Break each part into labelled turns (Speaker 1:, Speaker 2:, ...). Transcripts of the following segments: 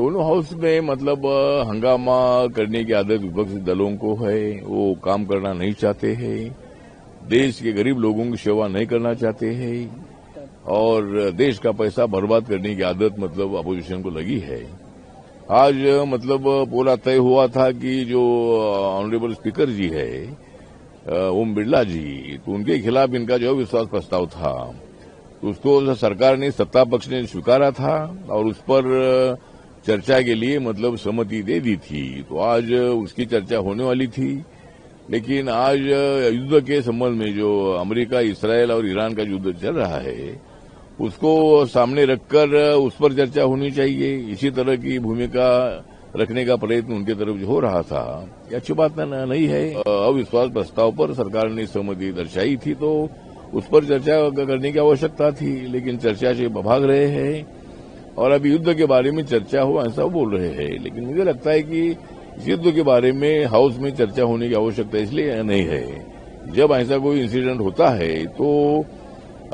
Speaker 1: दोनों हाउस में मतलब हंगामा करने की आदत विपक्षी दलों को है। वो काम करना नहीं चाहते हैं, देश के गरीब लोगों की सेवा नहीं करना चाहते हैं और देश का पैसा बर्बाद करने की आदत मतलब अपोजिशन को लगी है। आज मतलब पूरा तय हुआ था कि जो ऑनरेबल स्पीकर जी है ओम बिरला जी, तो उनके खिलाफ इनका जो विश्वास प्रस्ताव था उसको सरकार ने, सत्ता पक्ष ने स्वीकारा था और उस पर चर्चा के लिए मतलब सहमति दे दी थी। तो आज उसकी चर्चा होने वाली थी, लेकिन आज युद्ध के संबंध में जो अमेरिका, इस्राएल और ईरान का युद्ध चल रहा है उसको सामने रखकर उस पर चर्चा होनी चाहिए। इसी तरह की भूमिका रखने का प्रयत्न उनके तरफ जो हो रहा था, ये अच्छी बात नहीं है। अविश्वास प्रस्ताव पर सरकार ने सहमति दर्शाई थी तो उस पर चर्चा करने की आवश्यकता थी, लेकिन चर्चा से भाग रहे हैं और अभी युद्ध के बारे में चर्चा हो ऐसा बोल रहे हैं। लेकिन मुझे लगता है कि इस युद्ध के बारे में हाउस में चर्चा होने की आवश्यकता इसलिए नहीं है, जब ऐसा कोई इंसिडेंट होता है तो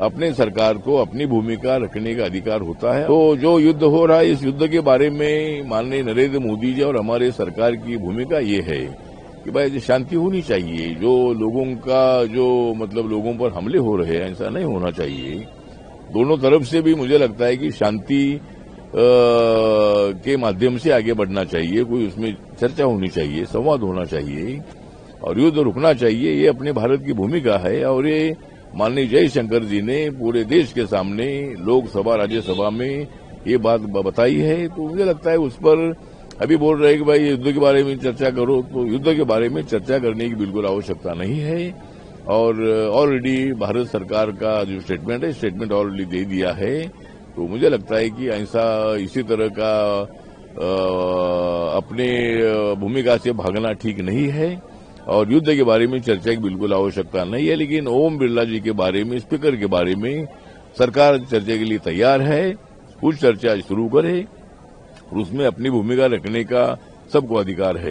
Speaker 1: अपने सरकार को अपनी भूमिका रखने का अधिकार होता है। तो जो युद्ध हो रहा है, इस युद्ध के बारे में माननीय नरेंद्र मोदी जी और हमारे सरकार की भूमिका ये है कि भाई शांति होनी चाहिए। जो लोगों का जो मतलब लोगों पर हमले हो रहे हैं ऐसा नहीं होना चाहिए। दोनों तरफ से भी मुझे लगता है कि शांति के माध्यम से आगे बढ़ना चाहिए, कोई उसमें चर्चा होनी चाहिए, संवाद होना चाहिए और युद्ध रुकना चाहिए। ये अपने भारत की भूमिका है और ये माननीय जयशंकर जी ने पूरे देश के सामने लोकसभा, राज्यसभा में ये बात बताई है। तो मुझे लगता है उस पर अभी बोल रहे हैं कि भाई युद्ध के बारे में चर्चा करो, तो युद्ध के बारे में चर्चा करने की बिल्कुल आवश्यकता नहीं है। और ऑलरेडी भारत सरकार का जो स्टेटमेंट है, स्टेटमेंट ऑलरेडी दे दिया है। तो मुझे लगता है कि ऐसा इसी तरह का अपने भूमिका से भागना ठीक नहीं है और युद्ध के बारे में चर्चा की बिल्कुल आवश्यकता नहीं है। लेकिन ओम बिरला जी के बारे में, स्पीकर के बारे में सरकार चर्चा के लिए तैयार है। कुछ चर्चा शुरू करे और उसमें अपनी भूमिका रखने का सबको अधिकार है।